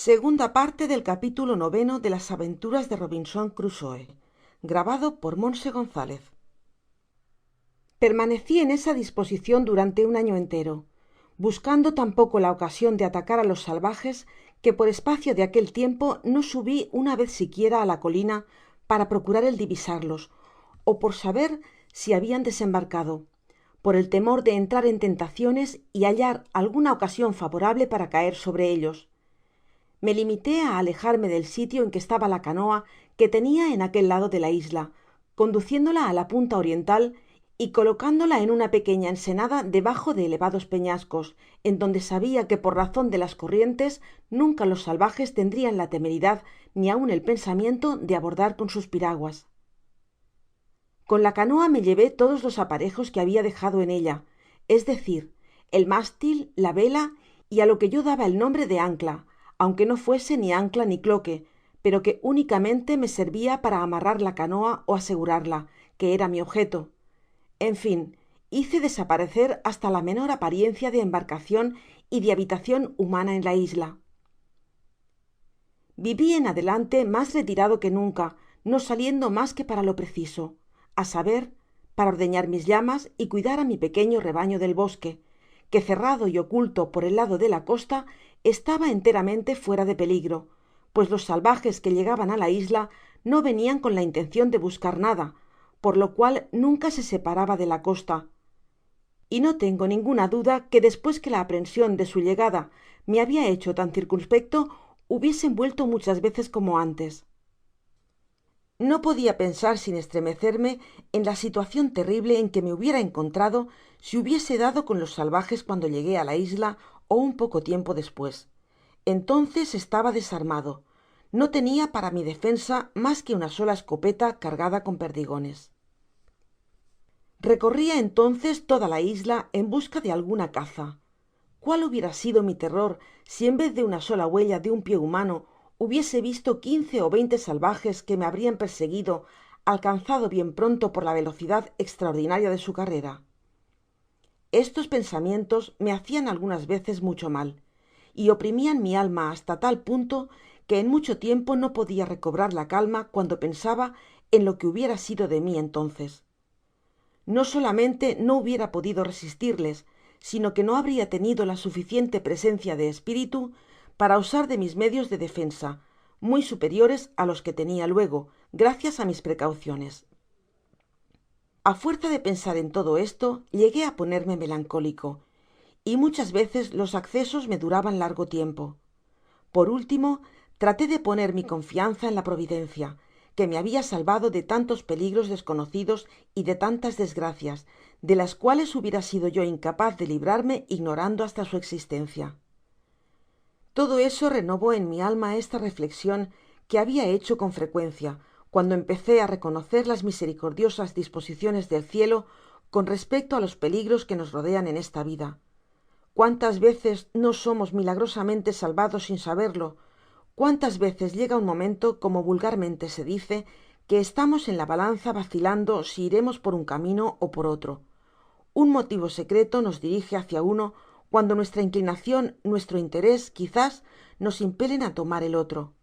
Segunda parte del capítulo 9 de las aventuras de Robinson Crusoe, grabado por Monse González. Permanecí en esa disposición durante un año entero, buscando tan poco la ocasión de atacar a los salvajes, que por espacio de aquel tiempo no subí una vez siquiera a la colina para procurar el divisarlos, o por saber si habían desembarcado, por el temor de entrar en tentaciones y hallar alguna ocasión favorable para caer sobre ellos. Me limité a alejarme del sitio en que estaba la canoa que tenía en aquel lado de la isla, conduciéndola a la punta oriental y colocándola en una pequeña ensenada debajo de elevados peñascos, en donde sabía que por razón de las corrientes nunca los salvajes tendrían la temeridad ni aun el pensamiento de abordar con sus piraguas. Con la canoa me llevé todos los aparejos que había dejado en ella, es decir, el mástil, la vela y a lo que yo daba el nombre de ancla, aunque no fuese ni ancla ni cloque, pero que únicamente me servía para amarrar la canoa o asegurarla, que era mi objeto. En fin, hice desaparecer hasta la menor apariencia de embarcación y de habitación humana en la isla. Viví en adelante más retirado que nunca, no saliendo más que para lo preciso, a saber, para ordeñar mis llamas y cuidar a mi pequeño rebaño del bosque, que cerrado y oculto por el lado de la costa estaba enteramente fuera de peligro, pues los salvajes que llegaban a la isla no venían con la intención de buscar nada, por lo cual nunca se separaba de la costa, y no tengo ninguna duda que después que la aprensión de su llegada me había hecho tan circunspecto, hubiesen vuelto muchas veces como antes. No podía pensar sin estremecerme en la situación terrible en que me hubiera encontrado si hubiese dado con los salvajes cuando llegué a la isla o un poco tiempo después. Entonces estaba desarmado. No tenía para mi defensa más que una sola escopeta cargada con perdigones. Recorría entonces toda la isla en busca de alguna caza. ¿Cuál hubiera sido mi terror si en vez de una sola huella de un pie humano hubiese visto 15 o 20 salvajes que me habrían perseguido, alcanzado bien pronto por la velocidad extraordinaria de su carrera? Estos pensamientos me hacían algunas veces mucho mal, y oprimían mi alma hasta tal punto que en mucho tiempo no podia recobrar la calma cuando pensaba en lo que hubiera sido de mí entonces. No solamente no hubiera podido resistirles, sino que no habría tenido la suficiente presencia de espíritu para usar de mis medios de defensa, muy superiores a los que tenia luego, gracias a mis precauciones. A fuerza de pensar en todo esto, llegué a ponerme melancólico, y muchas veces los accesos me duraban largo tiempo. Por último, traté de poner mi confianza en la providencia, que me habia salvado de tantos peligros desconocidos y de tantas desgracias, de las cuales hubiera sido yo incapaz de librarme ignorando hasta su existencia. Todo eso renovó en mi alma esta reflexion que habia hecho con frecuencia, cuando empecé a reconocer las misericordiosas disposiciones del cielo con respecto a los peligros que nos rodean en esta vida. ¿Cuántas veces no somos milagrosamente salvados sin saberlo? ¿Cuántas veces llega un momento, como vulgarmente se dice, que estamos en la balanza vacilando si iremos por un camino o por otro? Un motivo secreto nos dirige hacia uno cuando nuestra inclinación, nuestro interés, quizás, nos impelen a tomar el otro.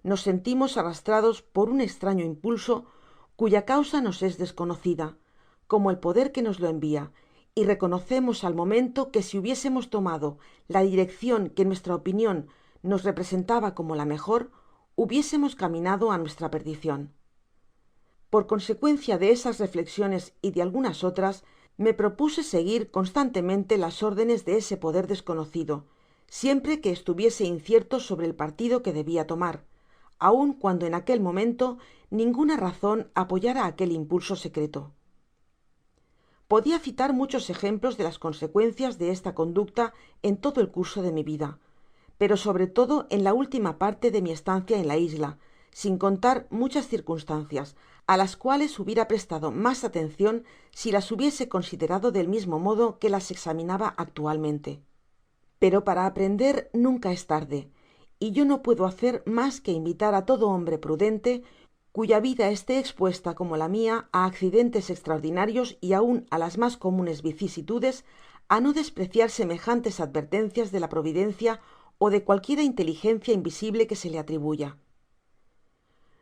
Nos sentimos arrastrados por un extraño impulso cuya causa nos es desconocida, como el poder que nos lo envía, y reconocemos al momento que si hubiésemos tomado la direccion que nuestra opinion nos representaba como la mejor, hubiésemos caminado a nuestra perdicion. Por consecuencia de esas reflexiones y de algunas otras, me propuse seguir constantemente las órdenes de ese poder desconocido, siempre que estuviese incierto sobre el partido que debia tomar, aun cuando en aquel momento ninguna razon apoyara aquel impulso secreto. Podia citar muchos ejemplos de las consecuencias de esta conducta en todo el curso de mi vida, pero sobre todo en la última parte de mi estancia en la isla, sin contar muchas circunstancias a las cuales hubiera prestado mas atencion si las hubiese considerado del mismo modo que las examinaba actualmente. Pero para aprender nunca es tarde, y yo no puedo hacer mas que invitar a todo hombre prudente, cuya vida esté expuesta como la mia á accidentes extraordinarios y aun á las mas comunes vicisitudes, á no despreciar semejantes advertencias de la providencia o de cualquiera inteligencia invisible que se le atribuya.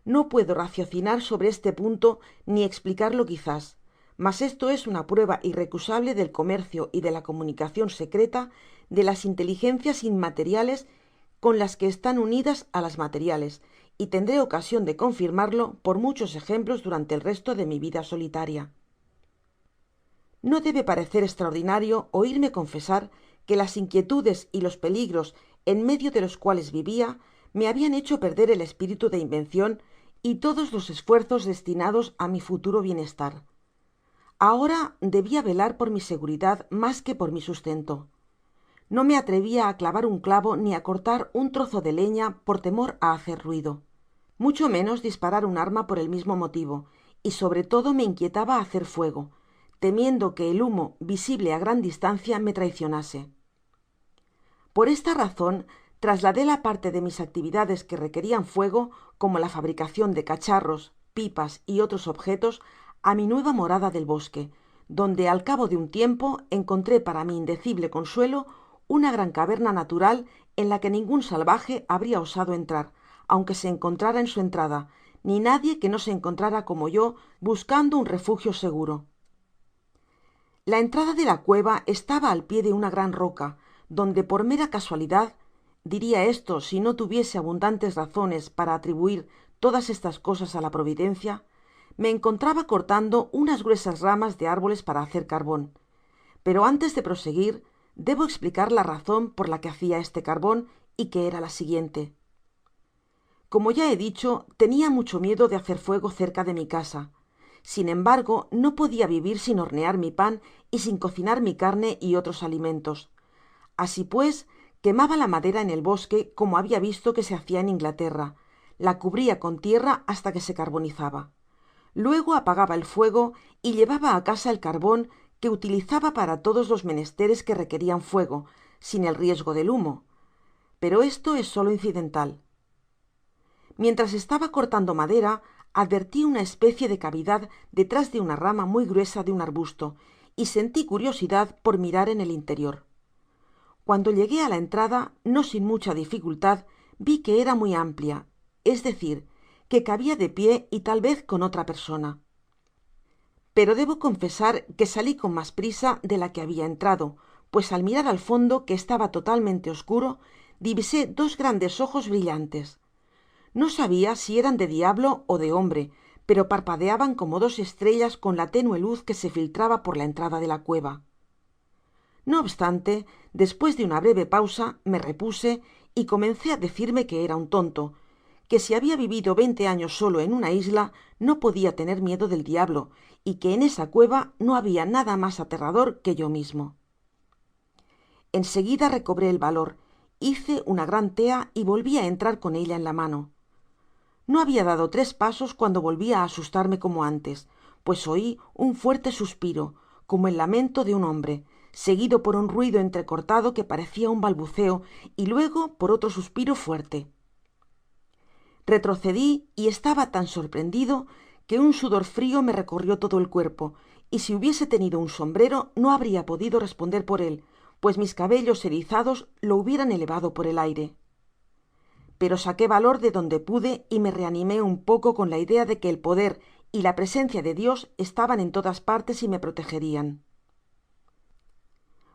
No puedo raciocinar sobre este punto ni explicarlo quizás, mas esto es una prueba irrecusable del comercio y de la comunicación secreta de las inteligencias inmateriales con las que están unidas a las materiales, y tendré ocasión de confirmarlo por muchos ejemplos durante el resto de mi vida solitaria. No debe parecer extraordinario oírme confesar que las inquietudes y los peligros en medio de los cuales vivia me habian hecho perder el espíritu de invencion y todos los esfuerzos destinados a mi futuro bienestar. Ahora debia velar por mi seguridad mas que por mi sustento. No me atrevia a clavar un clavo ni a cortar un trozo de leña por temor a hacer ruido, mucho menos disparar un arma por el mismo motivo, y sobre todo me inquietaba hacer fuego, temiendo que el humo visible a gran distancia me traicionase. Por esta razon trasladé la parte de mis actividades que requerian fuego, como la fabricacion de cacharros, pipas y otros objetos, a mi nueva morada del bosque, donde al cabo de un tiempo encontré para mi indecible consuelo una gran caverna natural en la que ningun salvaje habria osado entrar, aunque se encontrara en su entrada, ni nadie que no se encontrara como yo buscando un refugio seguro. La entrada de la cueva estaba al pié de una gran roca, donde por mera casualidad, diria esto si no tuviese abundantes razones para atribuir todas estas cosas a la providencia, me encontraba cortando unas gruesas ramas de árboles para hacer carbon. Pero antes de proseguir, debo explicar la razon por la que hacia este carbon, y que era la siguiente. Como ya he dicho, tenia mucho miedo de hacer fuego cerca de mi casa. Sin embargo, no podia vivir sin hornear mi pan y sin cocinar mi carne y otros alimentos. Así pues, quemaba la madera en el bosque, como habia visto que se hacia en Inglaterra, la cubria con tierra hasta que se carbonizaba. Luego apagaba el fuego y llevaba a casa el carbon que utilizaba para todos los menesteres que requerian fuego, sin el riesgo del humo. Pero esto es solo incidental. Mientras estaba cortando madera, adverti una especie de cavidad detrás de una rama muy gruesa de un arbusto, y senti curiosidad por mirar en el interior. Cuando llegué a la entrada, no sin mucha dificultad, vi que era muy amplia, es decir, que cabia de pié y tal vez con otra persona. Pero debo confesar que salí con mas prisa de la que habia entrado, pues al mirar al fondo, que estaba totalmente oscuro, divisé dos grandes ojos brillantes. No sabia si eran de diablo ó de hombre, pero parpadeaban como dos estrellas con la tenue luz que se filtraba por la entrada de la cueva. No obstante, despues de una breve pausa, me repuse y comencé a decirme que era un tonto, que si habia vivido 20 años solo en una isla no podia tener miedo del diablo, y que en esa cueva no habia nada mas aterrador que yo mismo. En seguida recobré el valor, hice una gran tea y volvi a entrar con ella en la mano. No habia dado 3 pasos cuando volvi a asustarme como antes, pues oi un fuerte suspiro, como el lamento de un hombre, seguido por un ruido entrecortado que parecia un balbuceo, y luego por otro suspiro fuerte. Retrocedi y estaba tan sorprendido que un sudor frio me recorrió todo el cuerpo, y si hubiese tenido un sombrero no habria podido responder por él, pues mis cabellos erizados lo hubieran elevado por el aire. Pero saqué valor de donde pude y me reanimé un poco con la idea de que el poder y la presencia de Dios estaban en todas partes y me protegerian.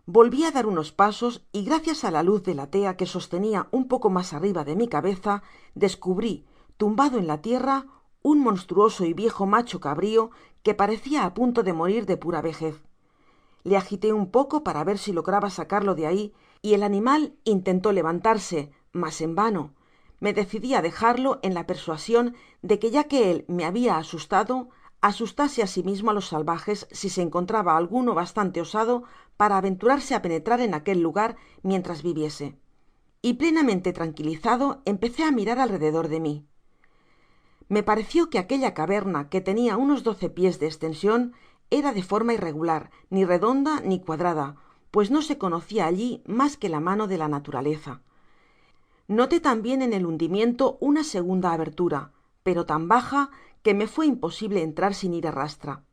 Volvi a dar unos pasos y gracias a la luz de la tea que sostenia un poco mas arriba de mi cabeza, descubri, tumbado en la tierra, un monstruoso y viejo macho cabrio que parecia a punto de morir de pura vejez. Le agité un poco para ver si lograba sacarlo de ahí, y el animal intentó levantarse, mas en vano. Me decidi a dejarlo en la persuasion de que ya que él me habia asustado, asustase asimismo a los salvajes si se encontraba alguno bastante osado para aventurarse a penetrar en aquel lugar mientras viviese. Y plenamente tranquilizado empecé a mirar alrededor de mí. Me pareció que aquella caverna, que tenia unos 12 pies de estension, era de forma irregular, ni redonda ni cuadrada, pues no se conocia allí mas que la mano de la naturaleza. Noté tambien en el hundimiento una segunda abertura, pero tan baja que me fué imposible entrar sin ir a rastra.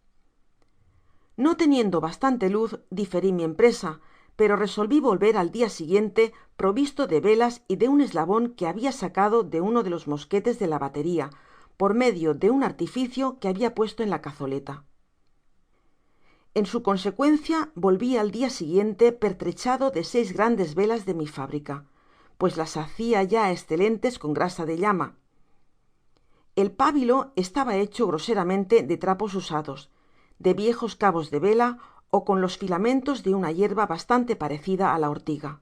No teniendo bastante luz, diferi mi empresa, pero resolví volver al dia siguiente provisto de velas y de un eslabon que habia sacado de uno de los mosquetes de la bateria por medio de un artificio que habia puesto en la cazoleta. En su consecuencia volvi al dia siguiente pertrechado de 6 grandes velas de mi fábrica, pues las hacia ya escelentes con grasa de llama. El pábilo estaba hecho groseramente de trapos usados, de viejos cabos de vela o con los filamentos de una yerba bastante parecida a la ortiga.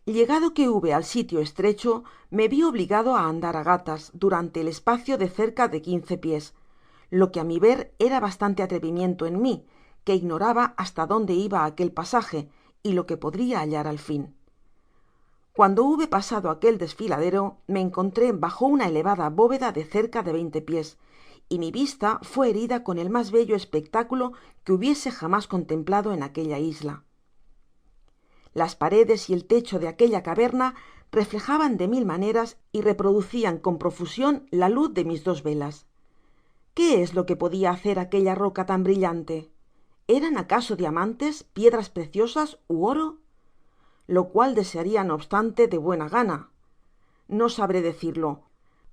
Llegado que hube al sitio estrecho, me vi obligado a andar a gatas durante el espacio de cerca de 15 pies, lo que a mi ver era bastante atrevimiento en mí, que ignoraba hasta dónde iba aquel pasaje y lo que podria hallar al fin. Cuando hube pasado aquel desfiladero, me encontré bajo una elevada bóveda de cerca de 20 pies, y mi vista fué herida con el mas bello espectáculo que hubiese jamás contemplado en aquella isla. Las paredes y el techo de aquella caverna reflejaban de 1000 maneras y reproducian con profusion la luz de mis 2 velas. ¿Qué es lo que podia hacer aquella roca tan brillante? ¿Eran acaso diamantes, piedras preciosas ú oro? Lo cual desearia no obstante de buena gana. No sabré decirlo.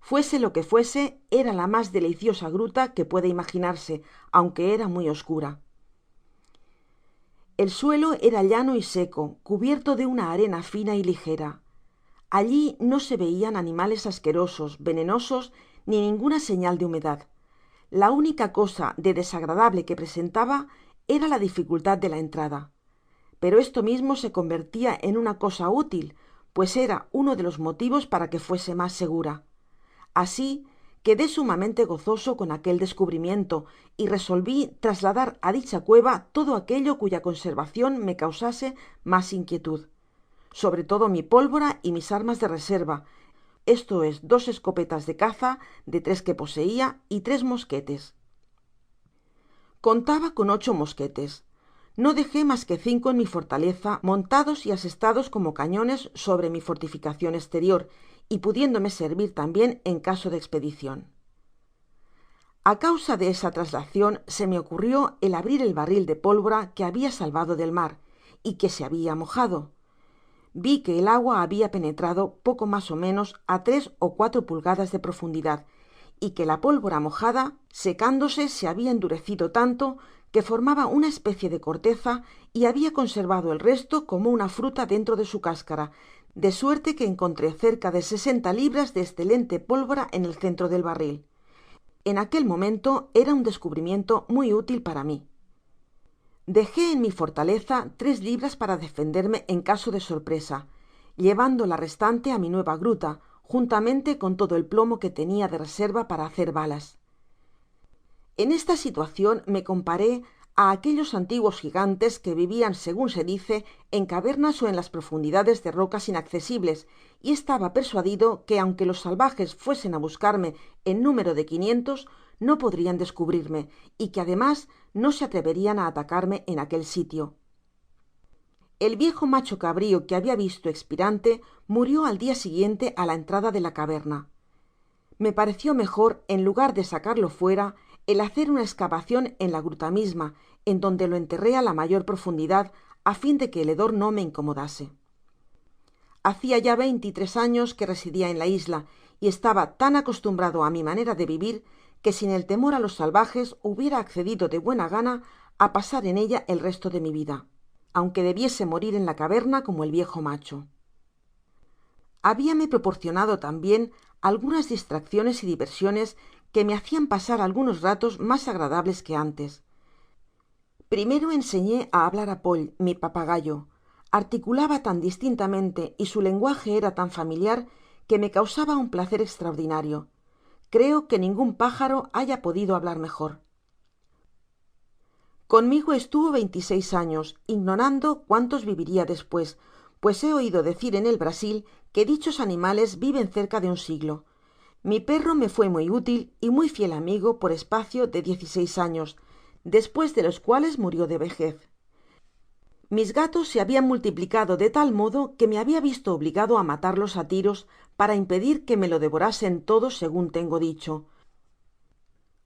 Fuese lo que fuese, era la mas deliciosa gruta que puede imaginarse, aunque era muy oscura. El suelo era llano y seco, cubierto de una arena fina y ligera. Allí no se veian animales asquerosos, venenosos, ni ninguna señal de humedad. La única cosa de desagradable que presentaba era la dificultad de la entrada, pero esto mismo se convertia en una cosa útil, pues era uno de los motivos para que fuese mas segura. Así quedé sumamente gozoso con aquel descubrimiento y resolvi trasladar á dicha cueva todo aquello cuya conservacion me causase mas inquietud, sobre todo mi pólvora y mis armas de reserva, esto es 2 escopetas de caza de 3 que poseia y 3 mosquetes. Contaba con 8 mosquetes. No dejé mas que 5 en mi fortaleza, montados y asestados como cañones sobre mi fortificacion exterior y pudiéndome servir tambien en caso de expedicion. A causa de esa traslacion se me ocurrió el abrir el barril de pólvora que habia salvado del mar y que se habia mojado. Vi que el agua habia penetrado poco mas ó menos á 3 ó 4 pulgadas de profundidad y que la pólvora mojada, secándose, se habia endurecido tanto que formaba una especie de corteza y habia conservado el resto como una fruta dentro de su cáscara, de suerte que encontré cerca de 60 libras de escelente pólvora en el centro del barril. En aquel momento era un descubrimiento muy útil para mí. Dejé en mi fortaleza 3 libras para defenderme en caso de sorpresa, llevando la restante á mi nueva gruta, juntamente con todo el plomo que tenia de reserva para hacer balas. En esta situacion me comparé á aquellos antiguos gigantes que vivian, segun se dice, en cavernas ó en las profundidades de rocas inaccesibles, y estaba persuadido que aunque los salvajes fuesen á buscarme en número de 500, no podrian descubrirme, y que además no se atreverian á atacarme en aquel sitio. El viejo macho cabrio que habia visto expirante murió al dia siguiente á la entrada de la caverna. Me pareció mejor, en lugar de sacarlo fuera, el hacer una excavacion en la gruta misma, en donde lo enterré á la mayor profundidad, á fin de que el hedor no me incomodase. Hacia ya 23 años que residia en la isla y estaba tan acostumbrado á mi manera de vivir que sin el temor á los salvajes hubiera accedido de buena gana á pasar en ella el resto de mi vida, aunque debiese morir en la caverna como el viejo macho. Habiame proporcionado tambien algunas distracciones y diversiones que me hacian pasar algunos ratos mas agradables que antes. Primero enseñé á hablar á Poll, mi papagayo. Articulaba tan distintamente y su lenguaje era tan familiar que me causaba un placer extraordinario. Creo que ningún pájaro haya podido hablar mejor. Conmigo estuvo 26 años, ignorando cuántos viviria despues, pues he oido decir en el Brasil que dichos animales viven cerca de un siglo. Mi perro me fué muy útil y muy fiel amigo por espacio de 16 años, despues de los cuales murió de vejez. Mis gatos se habian multiplicado de tal modo que me habia visto obligado á matarlos á tiros para impedir que me lo devorasen todo segun tengo dicho.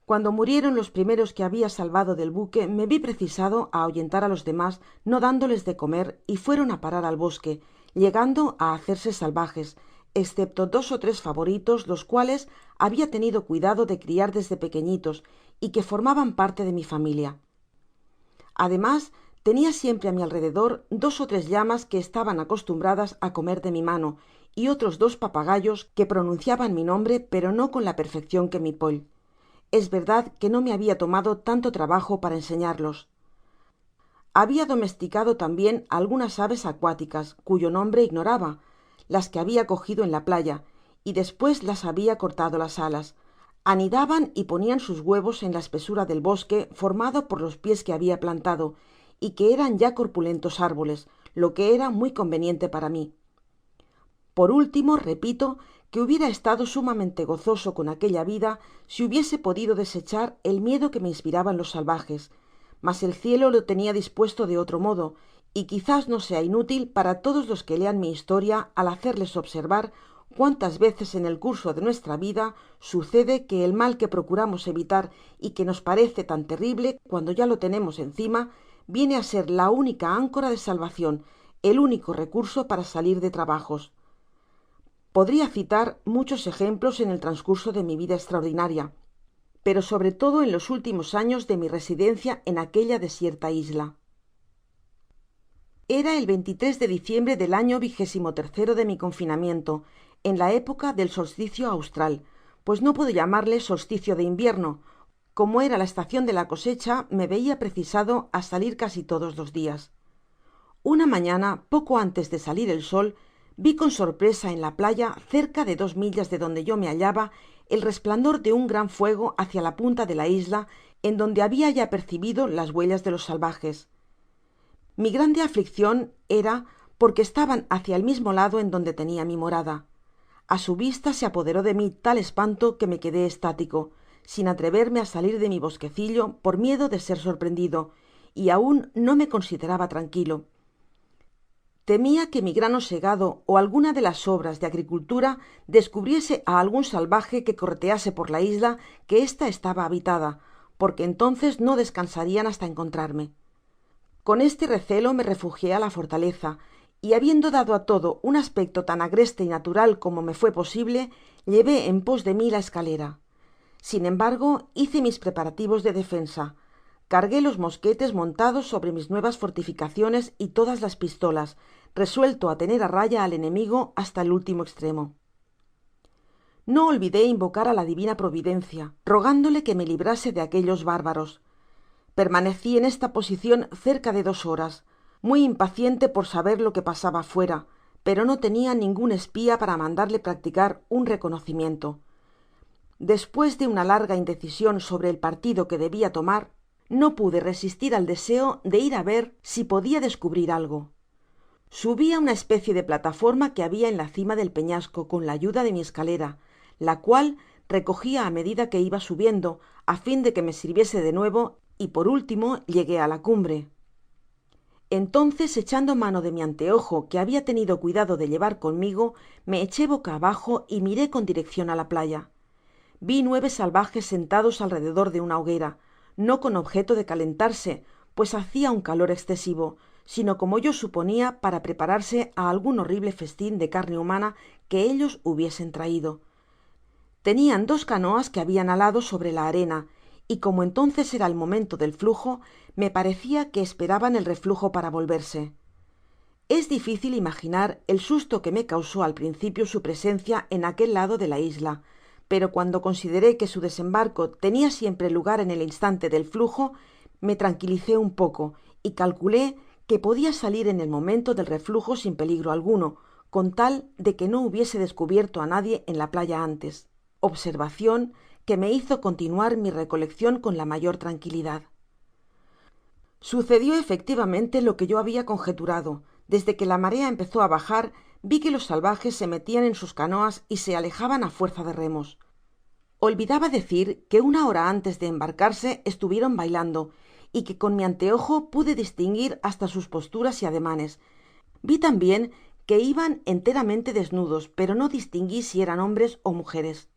Cuando murieron los primeros que habia salvado del buque, me vi precisado a ahuyentar á los demas, no dándoles de comer, y fueron á parar al bosque, llegando á hacerse salvajes, excepto 2 ó 3 favoritos, los cuales habia tenido cuidado de criar desde pequeñitos y que formaban parte de mi familia. Además, tenia siempre á mi alrededor 2 ó 3 llamas que estaban acostumbradas á comer de mi mano, y otros 2 papagayos que pronunciaban mi nombre, pero no con la perfeccion que mi poll. Es verdad que no me habia tomado tanto trabajo para enseñarlos. Habia domesticado tambien algunas aves acuáticas, cuyo nombre ignoraba, las que habia cogido en la playa, y despues las habia cortado las alas. Anidaban y ponian sus huevos en la espesura del bosque formado por los pies que habia plantado, y que eran ya corpulentos árboles, lo que era muy conveniente para mí. Por último, repito, que hubiera estado sumamente gozoso con aquella vida si hubiese podido desechar el miedo que me inspiraban los salvajes, mas el cielo lo tenia dispuesto de otro modo, y quizás no sea inútil para todos los que lean mi historia al hacerles observar cuántas veces en el curso de nuestra vida sucede que el mal que procuramos evitar y que nos parece tan terrible cuando ya lo tenemos encima, viene á ser la única áncora de salvacion, el único recurso para salir de trabajos. Podria citar muchos ejemplos en el transcurso de mi vida extraordinaria, pero sobre todo en los últimos años de mi residencia en aquella desierta isla. Era el 23 de diciembre del año 23 de mi confinamiento, en la época del solsticio austral, pues no puedo llamarle solsticio de invierno. Como era la estacion de la cosecha, me veia precisado a salir casi todos los dias. Una mañana, poco antes de salir el sol, vi con sorpresa en la playa, cerca de 2 millas de donde yo me hallaba, el resplandor de un gran fuego hacia la punta de la isla, en donde habia ya percibido las huellas de los salvajes. Mi grande afliccion era porque estaban hacia el mismo lado en donde tenia mi morada. A su vista se apoderó de mí tal espanto que me quedé estático, sin atreverme a salir de mi bosquecillo por miedo de ser sorprendido, y aun no me consideraba tranquilo. Temia que mi grano segado ó alguna de las obras de agricultura descubriese á algun salvaje que corretease por la isla que ésta estaba habitada, porque entonces no descansarian hasta encontrarme. Con este recelo me refugié á la fortaleza, y habiendo dado á todo un aspecto tan agreste y natural como me fué posible, llevé en pos de mí la escalera. Sin embargo, hice mis preparativos de defensa, cargué los mosquetes montados sobre mis nuevas fortificaciones y todas las pistolas, resuelto á tener á raya al enemigo hasta el último extremo. No olvidé invocar á la divina providencia, rogándole que me librase de aquellos bárbaros. Permaneci en esta posicion cerca de 2 horas, muy impaciente por saber lo que pasaba fuera, pero no tenia ningun espía para mandarle practicar un reconocimiento. Despues de una larga indecision sobre el partido que debia tomar, no pude resistir al deseo de ir á ver si podia descubrir algo. Subi á una especie de plataforma que habia en la cima del peñasco con la ayuda de mi escalera, la cual recogia á medida que iba subiendo, á fin de que me sirviese de nuevo, y por último llegué á la cumbre. Entonces, echando mano de mi anteojo que habia tenido cuidado de llevar conmigo, me eché boca abajo y miré con direccion á la playa. Vi 9 salvajes sentados alrededor de una hoguera, no con objeto de calentarse, pues hacia un calor excesivo, sino como yo suponia para prepararse á algun horrible festin de carne humana que ellos hubiesen traido. Tenian 2 canoas que habian alado sobre la arena, y como entonces era el momento del flujo, me parecia que esperaban el reflujo para volverse. Es difícil imaginar el susto que me causó al principio su presencia en aquel lado de la isla, pero cuando consideré que su desembarco tenia siempre lugar en el instante del flujo, me tranquilicé un poco y calculé que podia salir en el momento del reflujo sin peligro alguno, con tal de que no hubiese descubierto á nadie en la playa antes, observacion que me hizo continuar mi recoleccion con la mayor tranquilidad. Sucedió efectivamente lo que yo habia conjeturado. Desde que la marea empezó á bajar, vi que los salvajes se metian en sus canoas y se alejaban á fuerza de remos. Olvidaba decir que 1 hora antes de embarcarse estuvieron bailando, y que con mi anteojo pude distinguir hasta sus posturas y ademanes. Vi tambien que iban enteramente desnudos, pero no distingui si eran hombres ó mujeres.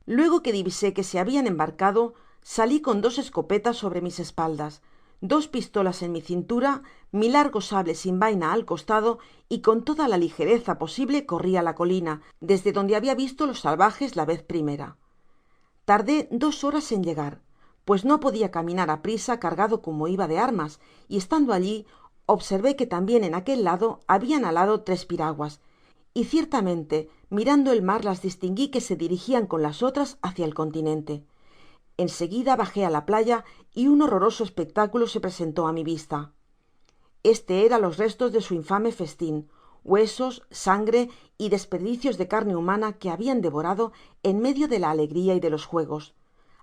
Luego que divisé que se habían embarcado, salí con 2 escopetas sobre mis espaldas, 2 pistolas en mi cintura, mi largo sable sin vaina al costado, y con toda la ligereza posible corrí a la colina, desde donde había visto los salvajes la vez primera. Tardé 2 horas en llegar, pues no podia caminar á prisa cargado como iba de armas, y estando allí observé que tambien en aquel lado habian alado 3 piraguas, y ciertamente mirando el mar las distingui que se dirigian con las otras hacia el continente. En seguida bajé á la playa y un horroroso espectáculo se presentó á mi vista. Este era los restos de su infame festin, huesos, sangre y desperdicios de carne humana que habian devorado en medio de la alegria y de los juegos.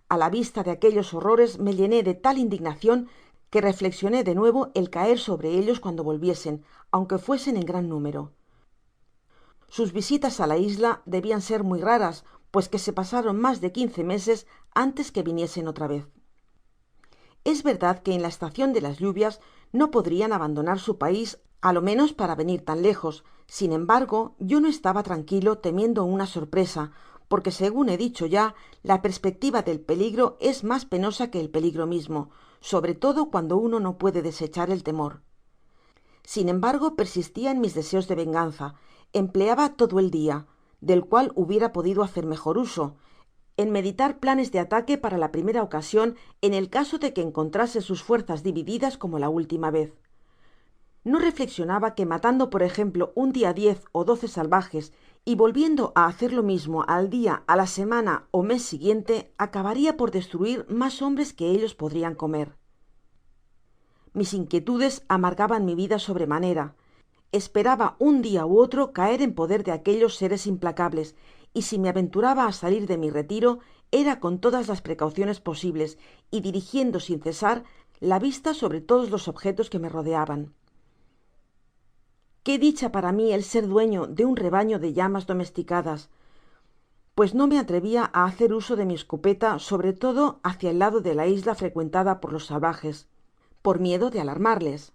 A la vista de aquellos horrores me llené de tal indignacion que reflexioné de nuevo el caer sobre ellos cuando volviesen, aunque fuesen en gran número. Sus visitas á la isla debian ser muy raras, pues que se pasaron mas de 15 meses antes que viniesen otra vez. Es verdad que en la estacion de las lluvias no podrian abandonar su pais, á lo menos para venir tan lejos. Sin embargo, yo no estaba tranquilo temiendo una sorpresa, porque segun he dicho ya, la perspectiva del peligro es mas penosa que el peligro mismo, sobre todo cuando uno no puede desechar el temor. Sin embargo, persistia en mis deseos de venganza, empleaba todo el dia, del cual hubiera podido hacer mejor uso, en meditar planes de ataque para la primera ocasion en el caso de que encontrase sus fuerzas divididas como la última vez. No reflexionaba que matando por ejemplo un dia 10 ó 12 salvajes y volviendo á hacer lo mismo al dia, á la semana ó mes siguiente, acabaria por destruir mas hombres que ellos podrian comer. Mis inquietudes amargaban mi vida sobremanera. Esperaba un dia ú otro caer en poder de aquellos seres implacables, y si me aventuraba á salir de mi retiro era con todas las precauciones posibles y dirigiendo sin cesar la vista sobre todos los objetos que me rodeaban. Qué dicha para mí el ser dueño de un rebaño de llamas domesticadas, pues no me atrevia á hacer uso de mi escopeta, sobre todo hacia el lado de la isla frecuentada por los salvajes, por miedo de alarmarles.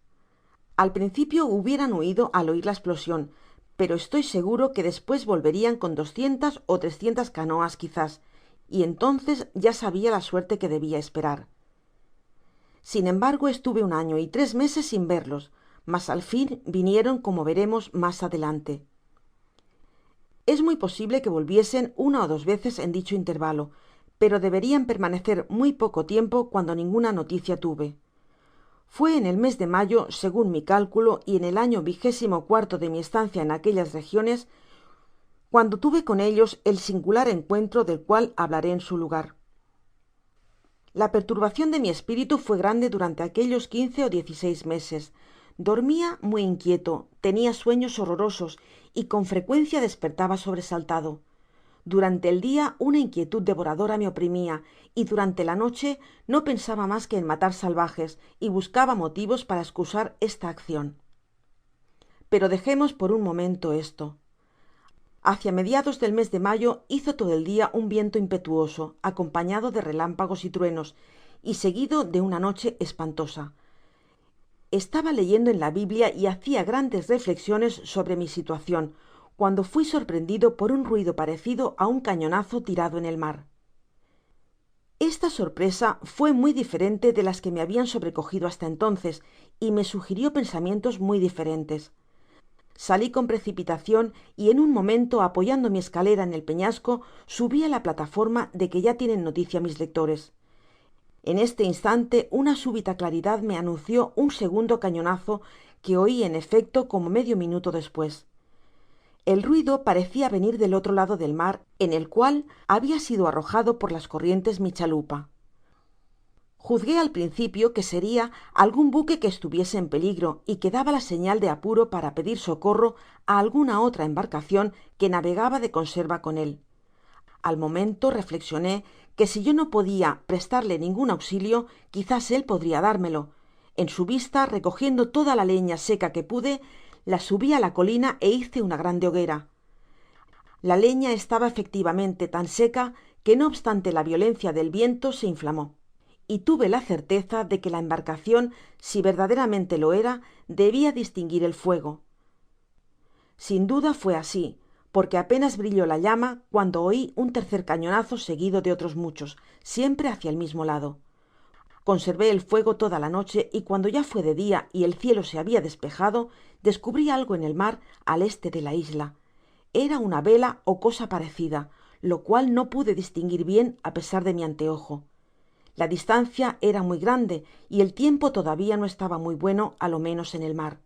Al principio hubieran huido al oir la esplosion, pero estoy seguro que despues volverian con 200 ó 300 canoas quizás, y entonces ya sabia la suerte que debia esperar. Sin embargo, estuve 1 año y 3 meses sin verlos, mas al fin vinieron, como veremos mas adelante. Es muy posible que volviesen 1 ó 2 veces en dicho intervalo, pero deberian permanecer muy poco tiempo cuando ninguna noticia tuve. Fué en el mes de mayo, segun mi cálculo, y en el año 24 de mi estancia en aquellas regiones, cuando tuve con ellos el singular encuentro del cual hablaré en su lugar. La perturbacion de mi espiritu fué grande durante aquellos 15 ó 16 meses. Dormia muy inquieto, tenia sueños horrorosos y con frecuencia despertaba sobresaltado. Durante el dia una inquietud devoradora me oprimia, y durante la noche no pensaba mas que en matar salvajes y buscaba motivos para escusar esta accion. Pero dejemos por un momento esto. Hacia mediados del mes de mayo hizo todo el dia un viento impetuoso, acompañado de relámpagos y truenos, y seguido de una noche espantosa. Estaba leyendo en la biblia y hacia grandes reflexiones sobre mi situacion, cuando fui sorprendido por un ruido parecido á un cañonazo tirado en el mar. Esta sorpresa fué muy diferente de las que me habian sobrecogido hasta entonces, y me sugirió pensamientos muy diferentes. Salí con precipitacion y en un momento, apoyando mi escalera en el peñasco, subi á la plataforma de que ya tienen noticia mis lectores. En este instante una súbita claridad me anunció un segundo cañonazo que oi en efecto como medio minuto despues. El ruido parecia venir del otro lado del mar, en el cual habia sido arrojado por las corrientes mi chalupa. Juzgué al principio que seria algun buque que estuviese en peligro y que daba la señal de apuro para pedir socorro á alguna otra embarcacion que navegaba de conserva con él. Al momento reflexioné que si yo no podia prestarle ningun auxilio, quizás él podria dármelo. En su vista, recogiendo toda la leña seca que pude, la subi á la colina e hice una grande hoguera. La leña estaba efectivamente tan seca que no obstante la violencia del viento se inflamó, y tuve la certeza de que la embarcacion, si verdaderamente lo era, debia distinguir el fuego. Sin duda fué así, porque apenas brilló la llama cuando oí un tercer cañonazo seguido de otros muchos, siempre hacia el mismo lado. Conservé el fuego toda la noche y cuando ya fué de dia y el cielo se habia despejado, descubrí algo en el mar al este de la isla. Era una vela ó cosa parecida, lo cual no pude distinguir bien á pesar de mi anteojo. La distancia era muy grande y el tiempo todavia no estaba muy bueno, á lo menos en el mar.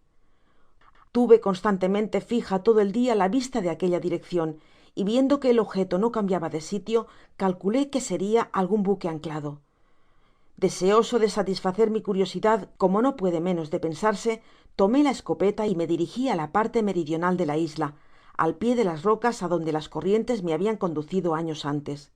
Tuve constantemente fija todo el dia la vista de aquella direccion y viendo que el objeto no cambiaba de sitio, calculé que seria algun buque anclado. Deseoso de satisfacer mi curiosidad, como no puede menos de pensarse, tomé la escopeta y me dirigi á la parte meridional de la isla, al pié de las rocas adonde las corrientes me habian conducido años antes.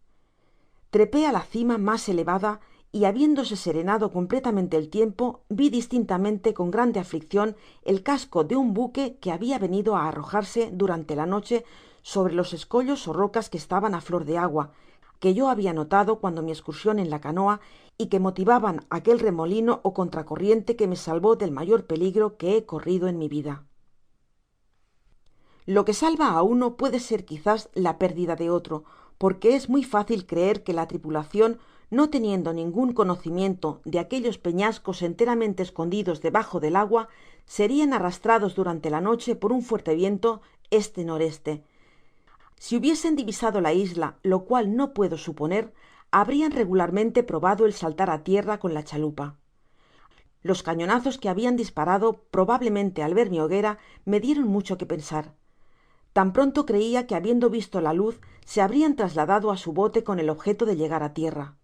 Trepé á la cima mas elevada y habiéndose serenado completamente el tiempo, vi distintamente con grande afliccion el casco de un buque que habia venido á arrojarse durante la noche sobre los escollos ó rocas que estaban á flor de agua, que yo habia notado cuando mi escursion en la canoa y que motivaban aquel remolino ó contracorriente que me salvó del mayor peligro que he corrido en mi vida. Lo que salva á uno puede ser quizás la pérdida de otro, porque es muy fácil creer que la tripulacion, no teniendo ningun conocimiento de aquellos peñascos enteramente escondidos debajo del agua, serian arrastrados durante la noche por un fuerte viento este noreste. Si hubiesen divisado la isla, lo cual no puedo suponer, habrian regularmente probado el saltar á tierra con la chalupa. Los cañonazos que habian disparado, probablemente al ver mi hoguera, me dieron mucho que pensar. Tan pronto creia que habiendo visto la luz se habrian trasladado á su bote con el objeto de llegar á tierra.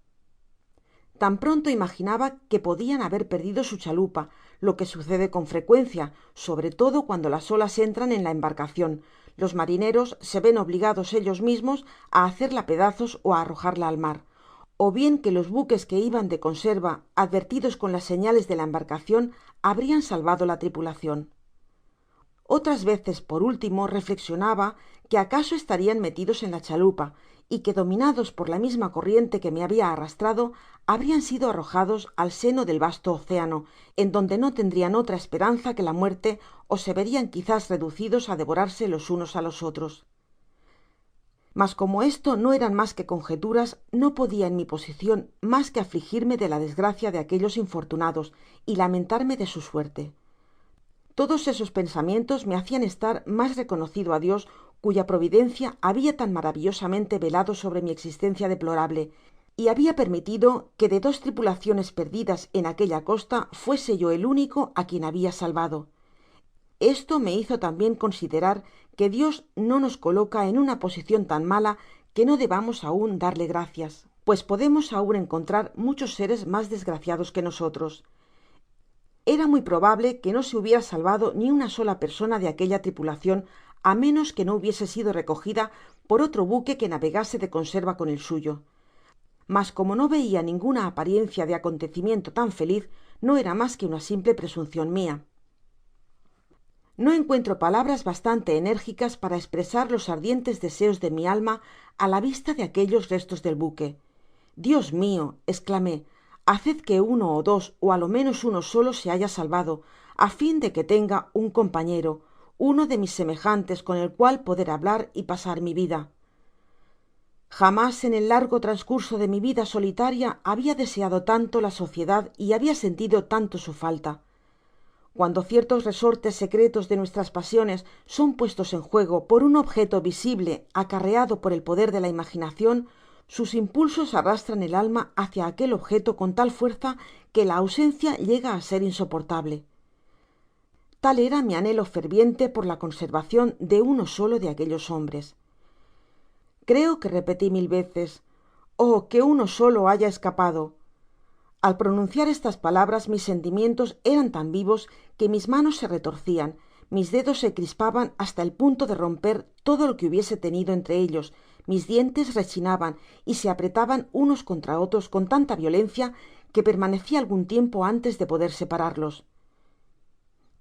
Tan pronto imaginaba que podian haber perdido su chalupa, lo que sucede con frecuencia, sobre todo cuando las olas entran en la embarcacion. Los marineros se ven obligados ellos mismos á hacerla pedazos ó á arrojarla al mar, o bien que los buques que iban de conserva, advertidos con las señales de la embarcacion, habrian salvado la tripulacion. Otras veces, por último, reflexionaba que acaso estarian metidos en la chalupa y que, dominados por la misma corriente que me habia arrastrado, habrian sido arrojados al seno del vasto océano, en donde no tendrian otra esperanza que la muerte, ó se verian quizás reducidos á devorarse los unos á los otros. Mas como esto no eran mas que conjeturas, no podia en mi posicion mas que afligirme de la desgracia de aquellos infortunados y lamentarme de su suerte. Todos esos pensamientos me hacian estar mas reconocido á Dios, cuya providencia habia tan maravillosamente velado sobre mi existencia deplorable, y habia permitido que de 2 tripulaciones perdidas en aquella costa fuese yo el único á quien habia salvado. Esto me hizo tambien considerar que Dios no nos coloca en una posicion tan mala que no debamos aun darle gracias, pues podemos aun encontrar muchos seres mas desgraciados que nosotros. Era muy probable que no se hubiera salvado ni una sola persona de aquella tripulacion, á menos que no hubiese sido recogida por otro buque que navegase de conserva con el suyo. Mas como no veia ninguna apariencia de acontecimiento tan feliz, no era mas que una simple presuncion mia. No encuentro palabras bastante enérgicas para espresar los ardientes deseos de mi alma á la vista de aquellos restos del buque. Dios mio, exclamé, haced que uno ó dos, ó á lo menos uno solo se haya salvado, á fin de que tenga un compañero, uno de mis semejantes con el cual poder hablar y pasar mi vida. Jamás en el largo transcurso de mi vida solitaria habia deseado tanto la sociedad y habia sentido tanto su falta. Cuando ciertos resortes secretos de nuestras pasiones son puestos en juego por un objeto visible acarreado por el poder de la imaginacion, sus impulsos arrastran el alma hacia aquel objeto con tal fuerza que la ausencia llega á ser insoportable. Tal era mi anhelo ferviente por la conservacion de uno solo de aquellos hombres. Creo que repeti 1000 veces: oh, que uno solo haya escapado. Al pronunciar estas palabras mis sentimientos eran tan vivos que mis manos se retorcian, mis dedos se crispaban hasta el punto de romper todo lo que hubiese tenido entre ellos, mis dientes rechinaban y se apretaban unos contra otros con tanta violencia que permaneci algun tiempo antes de poder separarlos.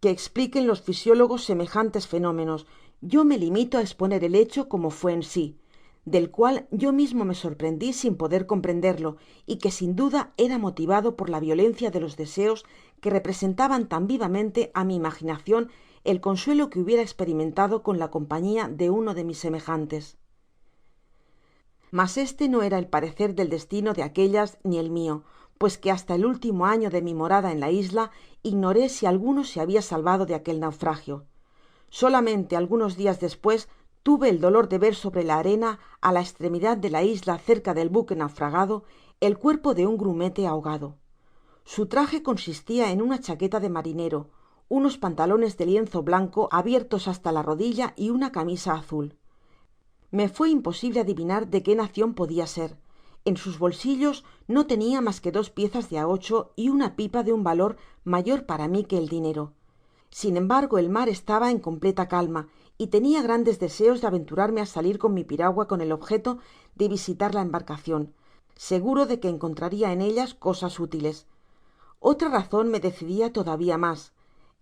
Que expliquen los fisiólogos semejantes fenómenos, yo me limito á exponer el hecho como fué en sí, del cual yo mismo me sorprendi sin poder comprenderlo, y que sin duda era motivado por la violencia de los deseos que representaban tan vivamente á mi imaginacion el consuelo que hubiera experimentado con la compañia de uno de mis semejantes. Mas este no era el parecer del destino de aquellas ni el mio, pues que hasta el último año de mi morada en la isla ignoré si alguno se habia salvado de aquel naufragio. Solamente algunos dias despues tuve el dolor de ver sobre la arena á la estremidad de la isla cerca del buque naufragado el cuerpo de un grumete ahogado. Su traje consistia en una chaqueta de marinero, unos pantalones de lienzo blanco abiertos hasta la rodilla y una camisa azul. Me fué imposible adivinar de qué nacion podia ser. En sus bolsillos no tenia mas que 2 piezas de a8 y una pipa de un valor mayor para mí que el dinero. Sin embargo, el mar estaba en completa calma y tenia grandes deseos de aventurarme a salir con mi piragua con el objeto de visitar la embarcacion, seguro de que encontraria en ellas cosas útiles. Otra razon me decidia todavia mas.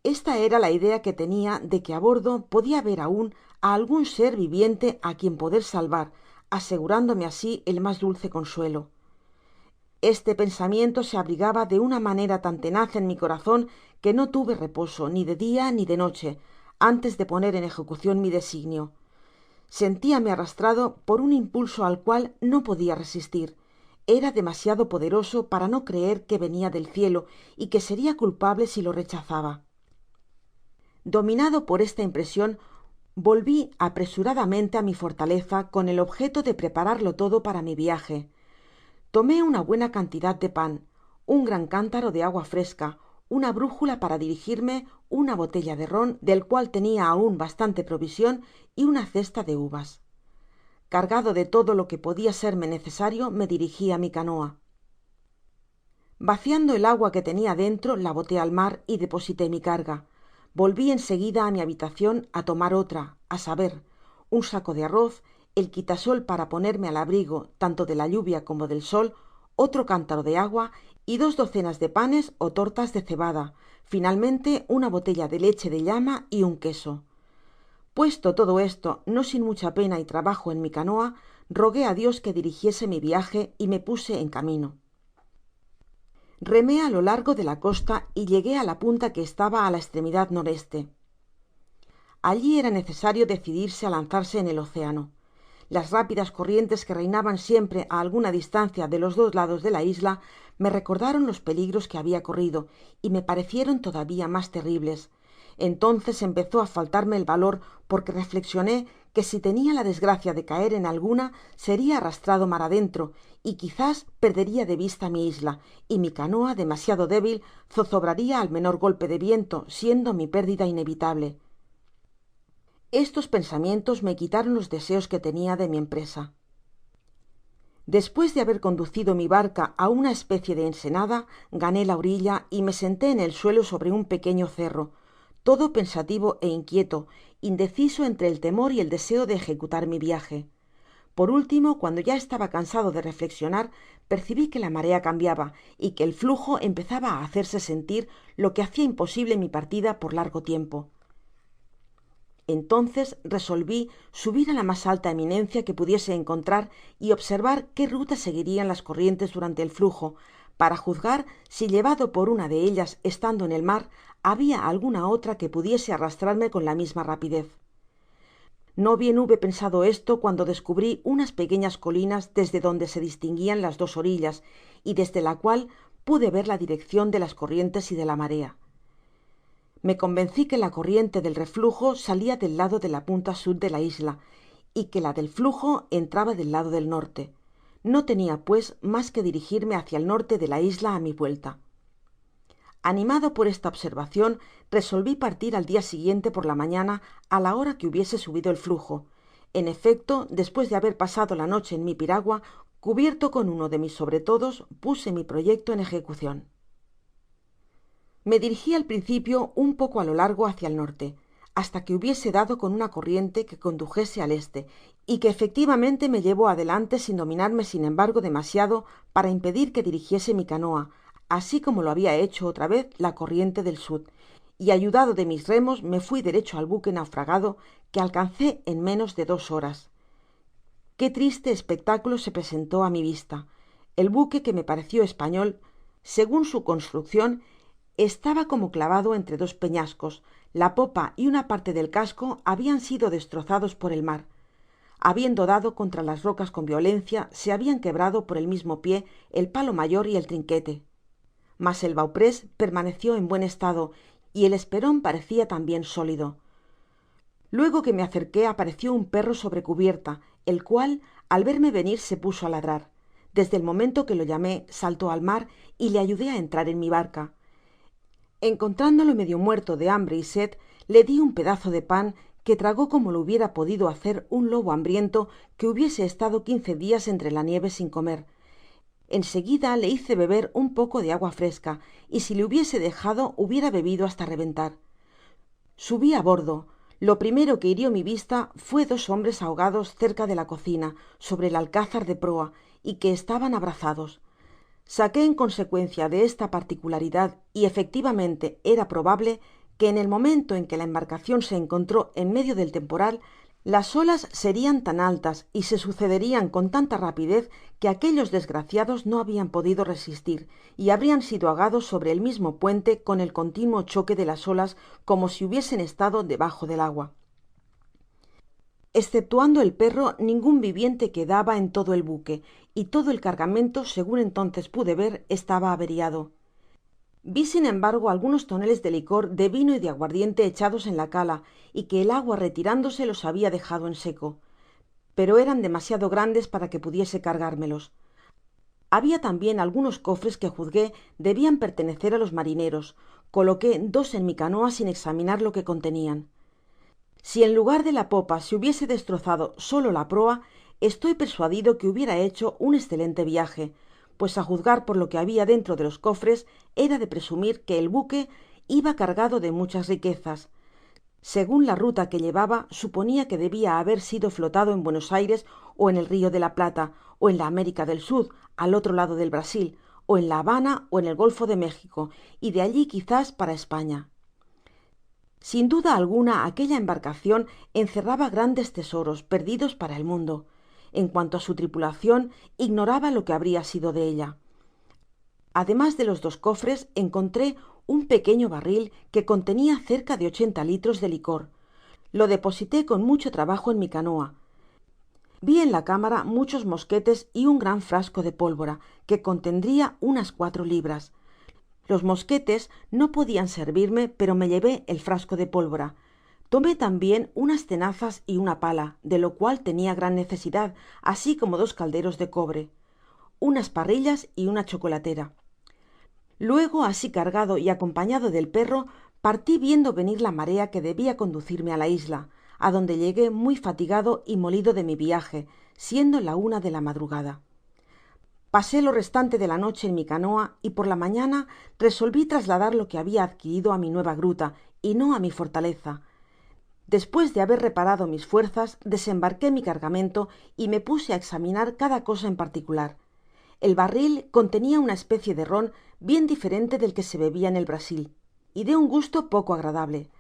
Esta era la idea que tenia de que a bordo podia haber aun a algun ser viviente á quien poder salvar, asegurándome así el mas dulce consuelo. Este pensamiento se abrigaba de una manera tan tenaz en mi corazon que no tuve reposo ni de dia ni de noche antes de poner en ejecucion mi designio. Sentiame arrastrado por un impulso al cual no podia resistir. Era demasiado poderoso para no creer que venia del cielo y que seria culpable si lo rechazaba. Dominado por esta impresion, volvi apresuradamente á mi fortaleza con el objeto de prepararlo todo para mi viaje. Tomé una buena cantidad de pan, un gran cántaro de agua fresca, una brújula para dirigirme, una botella de rom, del cual tenia aun bastante provision, y una cesta de uvas. Cargado de todo lo que podia serme necesario, me dirigi á mi canoa. Vaciando el agua que tenia dentro, la boté al mar y deposité mi carga. Volvi en seguida á mi habitacion á tomar otra, á saber, un saco de arroz, el quitasol para ponerme al abrigo tanto de la lluvia como del sol, otro cántaro de agua y 2 docenas de panes ó tortas de cebada, finalmente una botella de leche de llama y un queso. Puesto todo esto, no sin mucha pena y trabajo en mi canoa, rogué á Dios que dirigiese mi viaje y me puse en camino. Remé á lo largo de la costa y llegué á la punta que estaba á la estremidad noreste. Allí era necesario decidirse á lanzarse en el océano. Las rápidas corrientes que reinaban siempre á alguna distancia de los 2 lados de la isla me recordaron los peligros que habia corrido y me parecieron todavia mas terribles. Entonces empezó á faltarme el valor porque reflexioné que si tenia la desgracia de caer en alguna seria arrastrado mar adentro y quizás perderia de vista mi isla y mi canoa demasiado débil zozobraria al menor golpe de viento, siendo mi pérdida inevitable. Estos pensamientos me quitaron los deseos que tenia de mi empresa. Despues de haber conducido mi barca á una especie de ensenada, gané la orilla y me senté en el suelo sobre un pequeño cerro, todo pensativo e inquieto, indeciso entre el temor y el deseo de ejecutar mi viaje. Por último, cuando ya estaba cansado de reflexionar, percibi que la marea cambiaba y que el flujo empezaba á hacerse sentir, lo que hacia imposible mi partida por largo tiempo. Entonces resolvi subir á la mas alta eminencia que pudiese encontrar y observar qué ruta seguirian las corrientes durante el flujo, para juzgar si llevado por una de ellas estando en el mar habia alguna otra que pudiese arrastrarme con la misma rapidez. No bien hube pensado esto cuando descubri unas pequeñas colinas desde donde se distinguían las 2 orillas y desde la cual pude ver la direccion de las corrientes y de la marea. Me convenci que la corriente del reflujo salia del lado de la punta sud de la isla y que la del flujo entraba del lado del norte. No tenia pues mas que dirigirme hacia el norte de la isla á mi vuelta. Animado por esta observacion, resolvi partir al dia siguiente por la mañana á la hora que hubiese subido el flujo. En efecto, despues de haber pasado la noche en mi piragua, cubierto con uno de mis sobretodos, puse mi proyecto en ejecucion. Me dirigi al principio un poco á lo largo hacia el norte, hasta que hubiese dado con una corriente que condujese al este y que efectivamente me llevó adelante sin dominarme sin embargo demasiado para impedir que dirigiese mi canoa, así como lo habia hecho otra vez la corriente del sud, y ayudado de mis remos me fui derecho al buque naufragado, que alcancé en menos de 2 horas. Qué triste espectáculo se presentó á mi vista. El buque, que me pareció español, segun su construccion, estaba como clavado entre 2 peñascos, La popa y una parte del casco habian sido destrozados por el mar. Habiendo dado contra las rocas con violencia, se habian quebrado por el mismo pié el palo mayor y el trinquete. Mas el bauprés permaneció en buen estado y el esperon parecia tambien sólido. Luego que me acerqué apareció un perro sobre cubierta, el cual al verme venir se puso a ladrar. Desde el momento que lo llamé saltó al mar y le ayudé a entrar en mi barca. Encontrándolo medio muerto de hambre y sed, le di un pedazo de pan que tragó como lo hubiera podido hacer un lobo hambriento que hubiese estado 15 dias entre la nieve sin comer. En seguida le hice beber un poco de agua fresca, y si le hubiese dejado hubiera bebido hasta reventar. Subí a bordo. Lo primero que hirió mi vista fué 2 hombres ahogados cerca de la cocina, sobre el alcázar de proa, y que estaban abrazados. Saqué en consecuencia de esta particularidad, y efectivamente era probable que en el momento en que la embarcacion se encontró en medio del temporal, las olas serian tan altas y se sucederian con tanta rapidez que aquellos desgraciados no habian podido resistir y habrian sido ahogados sobre el mismo puente con el continuo choque de las olas como si hubiesen estado debajo del agua. Exceptuando el perro, ningun viviente quedaba en todo el buque, y todo el cargamento, segun entonces pude ver, estaba averiado. Vi sin embargo algunos toneles de licor de vino y de aguardiente echados en la cala, y que el agua retirándose los habia dejado en seco, pero eran demasiado grandes para que pudiese cargármelos. Habia tambien algunos cofres que juzgué debian pertenecer á los marineros. Coloqué 2 en mi canoa sin examinar lo que contenian. Si en lugar de la popa se hubiese destrozado solo la proa, estoy persuadido que hubiera hecho un escelente viaje, pues á juzgar por lo que habia dentro de los cofres era de presumir que el buque iba cargado de muchas riquezas. Segun la ruta que llevaba, suponia que debia haber sido flotado en Buenos Aires o en el Rio de la Plata, o en la América del Sud, al otro lado del Brasil, o en la Habana o en el Golfo de México, y de allí quizás para España. Sin duda alguna aquella embarcacion encerraba grandes tesoros perdidos para el mundo. En cuanto á su tripulacion, ignoraba lo que habria sido de ella. Además de los 2 cofres, encontré un pequeño barril que contenia cerca de 80 litros de licor. Lo deposité con mucho trabajo en mi canoa. Vi en la cámara muchos mosquetes y un gran frasco de pólvora, que contendria unas 4 libras. Los mosquetes no podian servirme, pero me llevé el frasco de pólvora. Tomé tambien unas tenazas y una pala, de lo cual tenia gran necesidad, así como 2 calderos de cobre, unas parrillas y una chocolatera. Luego, así cargado y acompañado del perro, partí viendo venir la marea que debia conducirme á la isla, a donde llegué muy fatigado y molido de mi viaje, siendo la 1 de la madrugada. Pasé lo restante de la noche en mi canoa y por la mañana resolví trasladar lo que habia adquirido á mi nueva gruta y no á mi fortaleza. Despues de haber reparado mis fuerzas, desembarqué mi cargamento y me puse á examinar cada cosa en particular. El barril contenia una especie de ron bien diferente del que se bebia en el Brasil, y de un gusto poco agradable,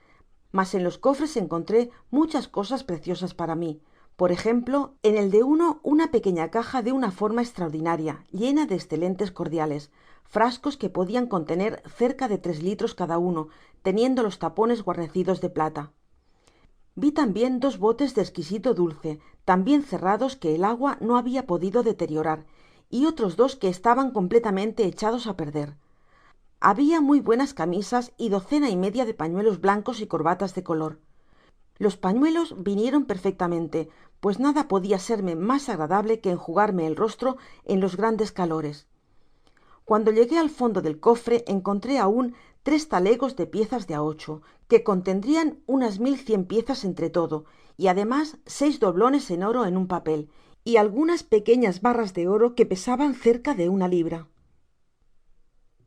mas en los cofres encontré muchas cosas preciosas para mí. Por ejemplo, en el de uno una pequeña caja de una forma extraordinaria, llena de escelentes cordiales, frascos que podian contener cerca de 3 litros cada uno, teniendo los tapones guarnecidos de plata. Vi tambien 2 botes de exquisito dulce, tan bien cerrados que el agua no habia podido deteriorar, y otros 2 que estaban completamente echados á perder. Habia muy buenas camisas y 1/2 de pañuelos blancos y corbatas de color. Los pañuelos vinieron perfectamente, pues nada podia serme mas agradable que enjugarme el rostro en los grandes calores. Cuando llegué al fondo del cofre encontré aun 3 talegos de piezas de á 8, que contendrian unas 1100 piezas entre todo, y además 6 doblones en oro en un papel, y algunas pequeñas barras de oro que pesaban cerca de 1 libra.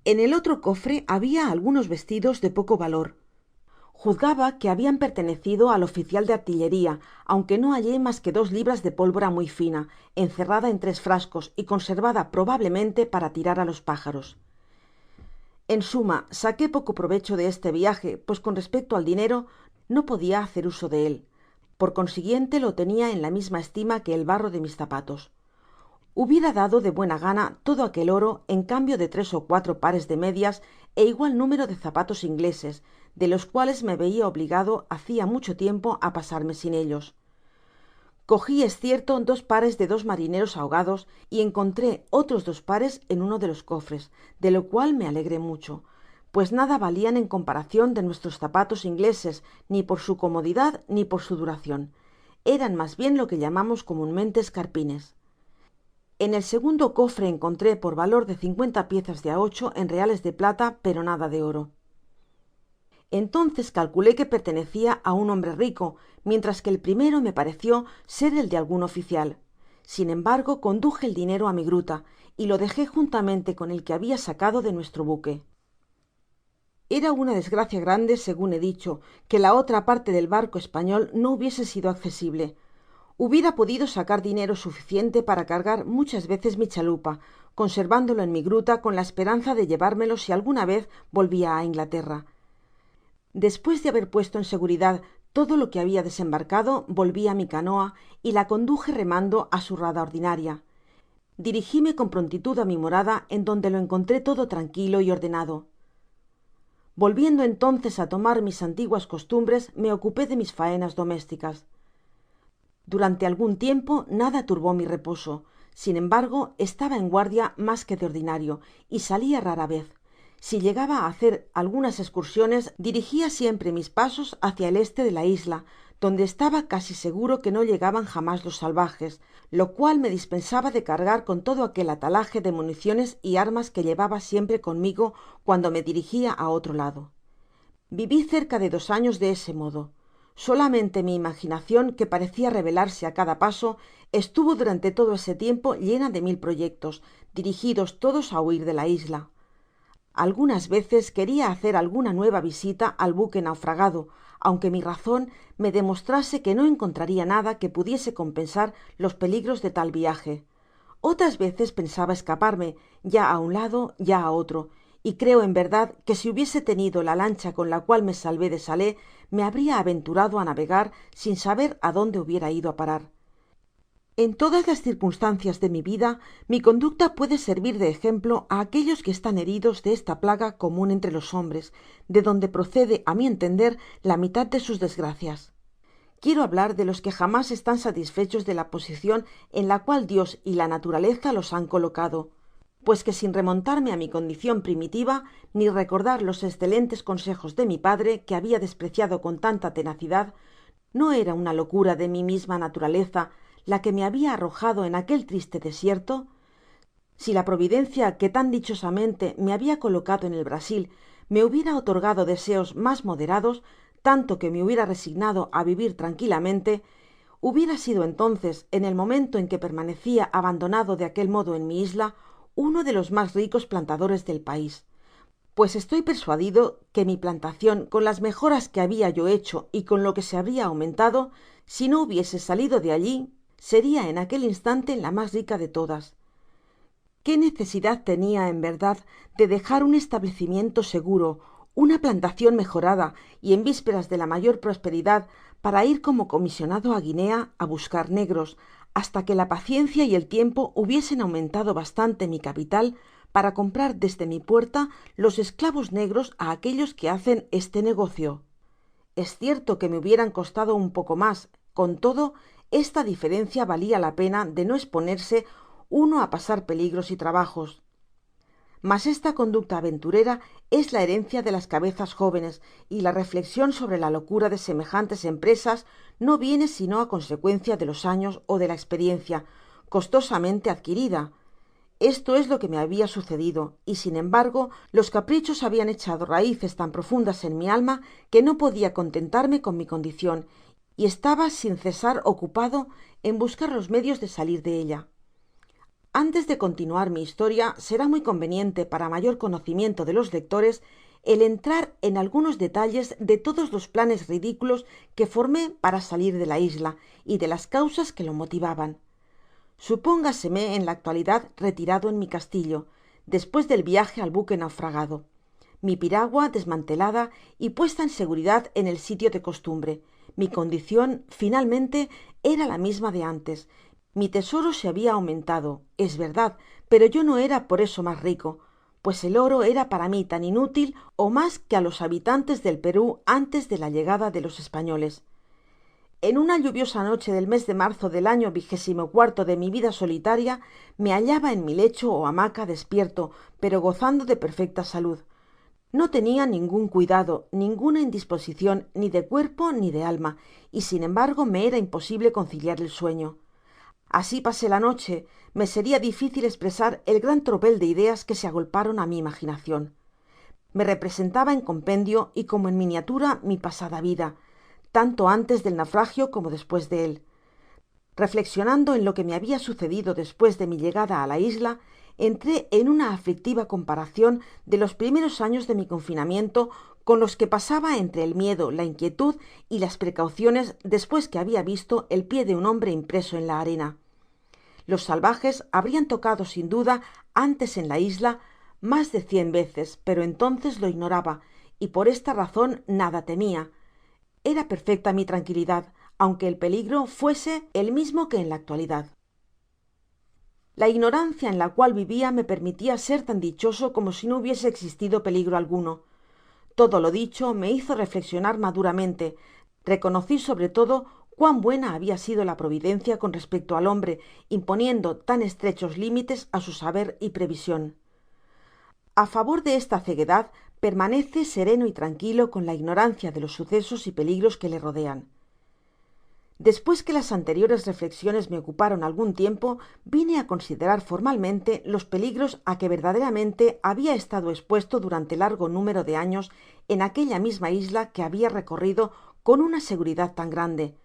En el otro cofre habia algunos vestidos de poco valor. Juzgaba que habian pertenecido al oficial de artilleria, aunque no hallé mas que 2 libras de pólvora muy fina, encerrada en 3 frascos y conservada probablemente para tirar á los pájaros. En suma, saqué poco provecho de este viaje, pues con respecto al dinero no podia hacer uso de él. Por consiguiente lo tenia en la misma estima que el barro de mis zapatos. Hubiera dado de buena gana todo aquel oro en cambio de 3 ó 4 pares de medias e igual número de zapatos ingleses, de los cuales me veia obligado hacia mucho tiempo a pasarme sin ellos. Cogí, es cierto, 2 pares de 2 marineros ahogados y encontré otros 2 pares en uno de los cofres, de lo cual me alegré mucho, pues nada valian en comparacion de nuestros zapatos ingleses, ni por su comodidad ni por su duracion. Eran mas bien lo que llamamos comunmente escarpines. En el segundo cofre encontré por valor de 50 piezas de a 8 en reales de plata, pero nada de oro. Entonces calculé que pertenecia á un hombre rico, mientras que el primero me pareció ser el de algun oficial. Sin embargo, conduje el dinero á mi gruta y lo dejé juntamente con el que habia sacado de nuestro buque. Era una desgracia grande, segun he dicho, que la otra parte del barco español no hubiese sido accesible. Hubiera podido sacar dinero suficiente para cargar muchas veces mi chalupa, conservándolo en mi gruta con la esperanza de llevármelo si alguna vez volvia á Inglaterra. Despues de haber puesto en seguridad todo lo que habia desembarcado, volvi á mi canoa y la conduje remando á su rada ordinaria. Dirigime con prontitud á mi morada, en donde lo encontré todo tranquilo y ordenado. Volviendo entonces á tomar mis antiguas costumbres, me ocupé de mis faenas domésticas. Durante algun tiempo nada turbó mi reposo. Sin embargo, estaba en guardia mas que de ordinario y salia rara vez. Si llegaba á hacer algunas escursiones, dirigia siempre mis pasos hacia el este de la isla, donde estaba casi seguro que no llegaban jamás los salvajes, lo cual me dispensaba de cargar con todo aquel atalaje de municiones y armas que llevaba siempre conmigo cuando me dirigia á otro lado. Viví cerca de 2 años de ese modo. Solamente mi imaginacion, que parecia revelarse á cada paso, estuvo durante todo ese tiempo llena de 1000 proyectos, dirigidos todos á huir de la isla. Algunas veces queria hacer alguna nueva visita al buque naufragado, aunque mi razon me demostrase que no encontraria nada que pudiese compensar los peligros de tal viaje. Otras veces pensaba escaparme, ya á un lado, ya á otro, y creo en verdad que si hubiese tenido la lancha con la cual me salvé de salé, me habria aventurado á navegar sin saber á donde hubiera ido á parar. En todas las circunstancias de mi vida, mi conducta puede servir de ejemplo á aquellos que están heridos de esta plaga comun entre los hombres, de donde procede, á mi entender, la mitad de sus desgracias. Quiero hablar de los que jamás están satisfechos de la posicion en la cual Dios y la naturaleza los han colocado, pues que sin remontarme á mi condicion primitiva, ni recordar los escelentes consejos de mi padre, que habia despreciado con tanta tenacidad, no era una locura de mi misma naturaleza la que me habia arrojado en aquel triste desierto. Si la providencia que tan dichosamente me habia colocado en el Brasil me hubiera otorgado deseos mas moderados, tanto que me hubiera resignado á vivir tranquilamente, hubiera sido entonces, en el momento en que permanecia abandonado de aquel modo en mi isla, uno de los mas ricos plantadores del pais, pues estoy persuadido que mi plantacion, con las mejoras que habia yo hecho y con lo que se habria aumentado, si no hubiese salido de allí, seria en aquel instante la mas rica de todas. ¿Qué necesidad tenia en verdad de dejar un establecimiento seguro, una plantacion mejorada y en vísperas de la mayor prosperidad, para ir como comisionado á Guinea á buscar negros, hasta que la paciencia y el tiempo hubiesen aumentado bastante mi capital para comprar desde mi puerta los esclavos negros á aquellos que hacen este negocio? Es cierto que me hubieran costado un poco mas, con todo, esta diferencia valia la pena de no exponerse uno á pasar peligros y trabajos. Mas esta conducta aventurera es la herencia de las cabezas jóvenes, y la reflexion sobre la locura de semejantes empresas no viene sino á consecuencia de los años ó de la experiencia costosamente adquirida. Esto es lo que me habia sucedido, y sin embargo los caprichos habian echado raices tan profundas en mi alma que no podia contentarme con mi condicion, y estaba sin cesar ocupado en buscar los medios de salir de ella. Antes de continuar mi historia, será muy conveniente, para mayor conocimiento de los lectores, el entrar en algunos detalles de todos los planes ridiculos que formé para salir de la isla y de las causas que lo motivaban. Supóngaseme en la actualidad retirado en mi castillo, despues del viaje al buque naufragado, mi piragua desmantelada y puesta en seguridad en el sitio de costumbre. Mi condicion finalmente era la misma de antes. Mi tesoro se habia aumentado, es verdad, pero yo no era por eso mas rico, pues el oro era para mí tan inútil o más que a los habitantes del Perú antes de la llegada de los españoles. En una lluviosa noche del mes de marzo del año 24 de mi vida solitaria, me hallaba en mi lecho o hamaca despierto, pero gozando de perfecta salud. No tenía ningún cuidado, ninguna indisposición, ni de cuerpo ni de alma, y sin embargo me era imposible conciliar el sueño. Así pasé la noche. Me sería difícil expresar el gran tropel de ideas que se agolparon a mi imaginación. Me representaba en compendio y como en miniatura mi pasada vida, tanto antes del naufragio como despues de él. Reflexionando en lo que me habia sucedido despues de mi llegada á la isla, entré en una aflictiva comparacion de los primeros años de mi confinamiento con los que pasaba entre el miedo, la inquietud y las precauciones despues que habia visto el pié de un hombre impreso en la arena. Los salvajes habrian tocado sin duda antes en la isla mas de 100 veces, pero entonces lo ignoraba y por esta razon nada temia. Era perfecta mi tranquilidad, aunque el peligro fuese el mismo que en la actualidad. La ignorancia en la cual vivia me permitia ser tan dichoso como si no hubiese existido peligro alguno. Todo lo dicho me hizo reflexionar maduramente. Reconocí sobre todo cuán buena habia sido la providencia con respecto al hombre, imponiendo tan estrechos límites á su saber y prevision. A favor de esta ceguedad permanece sereno y tranquilo con la ignorancia de los sucesos y peligros que le rodean. Despues que las anteriores reflexiones me ocuparon algun tiempo, vine a considerar formalmente los peligros a que verdaderamente habia estado expuesto durante largo número de años en aquella misma isla que habia recorrido con una seguridad tan grande,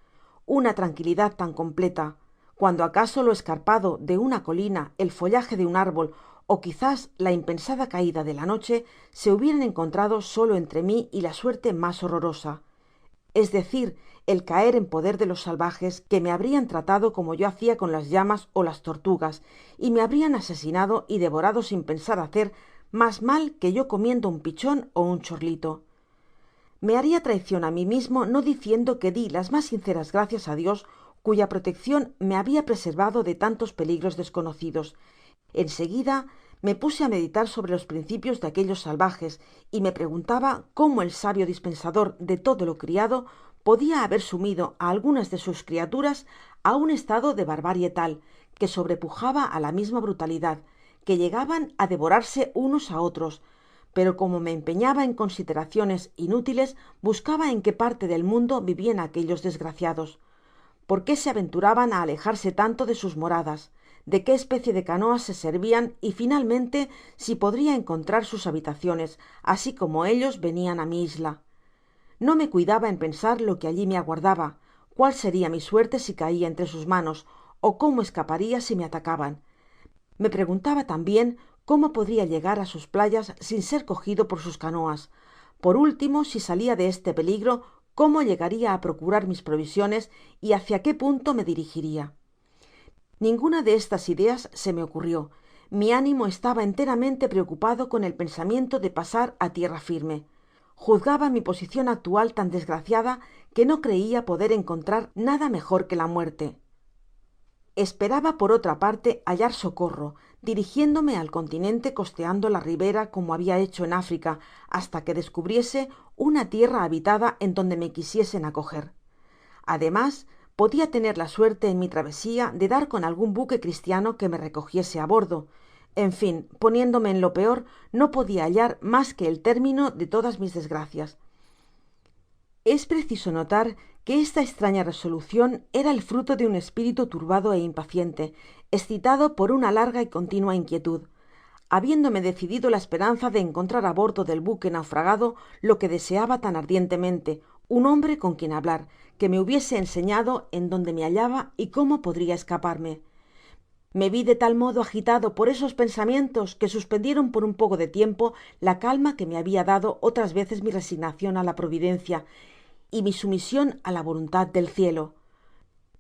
una tranquilidad tan completa, cuando acaso lo escarpado de una colina, el follaje de un árbol o quizás la impensada caida de la noche se hubieran encontrado solo entre mí y la suerte mas horrorosa, es decir, el caer en poder de los salvajes, que me habrian tratado como yo hacia con las llamas o las tortugas, y me habrian asesinado y devorado sin pensar hacer mas mal que yo comiendo un pichon ó un chorlito. Me haria traicion á mí mismo no diciendo que di las mas sinceras gracias á Dios, cuya proteccion me habia preservado de tantos peligros desconocidos. En seguida me puse á meditar sobre los principios de aquellos salvajes y me preguntaba cómo el sabio dispensador de todo lo criado podia haber sumido á algunas de sus criaturas á un estado de barbarie tal, que sobrepujaba á la misma brutalidad, que llegaban á devorarse unos á otros, pero como me empeñaba en consideraciones inútiles, buscaba en qué parte del mundo vivian aquellos desgraciados, por qué se aventuraban á alejarse tanto de sus moradas, de qué especie de canoas se servian y finalmente si podria encontrar sus habitaciones, así como ellos venian á mi isla. No me cuidaba en pensar lo que allí me aguardaba, cuál seria mi suerte si caia entre sus manos, ó cómo escaparia si me atacaban. Me preguntaba tambien cómo podria llegar á sus playas sin ser cogido por sus canoas. Por último, si salia de este peligro, cómo llegaria á procurar mis provisiones y hacia qué punto me dirigiria. Ninguna de estas ideas se me ocurrió. Mi ánimo estaba enteramente preocupado con el pensamiento de pasar á tierra firme. Juzgaba mi posicion actual tan desgraciada que no creia poder encontrar nada mejor que la muerte. Esperaba por otra parte hallar socorro, dirigiéndome al continente costeando la ribera como habia hecho en África, hasta que descubriese una tierra habitada en donde me quisiesen acoger. Además, podia tener la suerte en mi travesia de dar con algun buque cristiano que me recogiese á bordo. En fin, poniéndome en lo peor, no podia hallar mas que el término de todas mis desgracias. Es preciso notar que esta estraña resolucion era el fruto de un espíritu turbado e impaciente, excitado por una larga y continua inquietud. Habiéndome decidido la esperanza de encontrar á bordo del buque naufragado lo que deseaba tan ardientemente, un hombre con quien hablar, que me hubiese enseñado en donde me hallaba y cómo podria escaparme. Me vi de tal modo agitado por esos pensamientos que suspendieron por un poco de tiempo la calma que me habia dado otras veces mi resignacion á la providencia y mi sumision á la voluntad del cielo.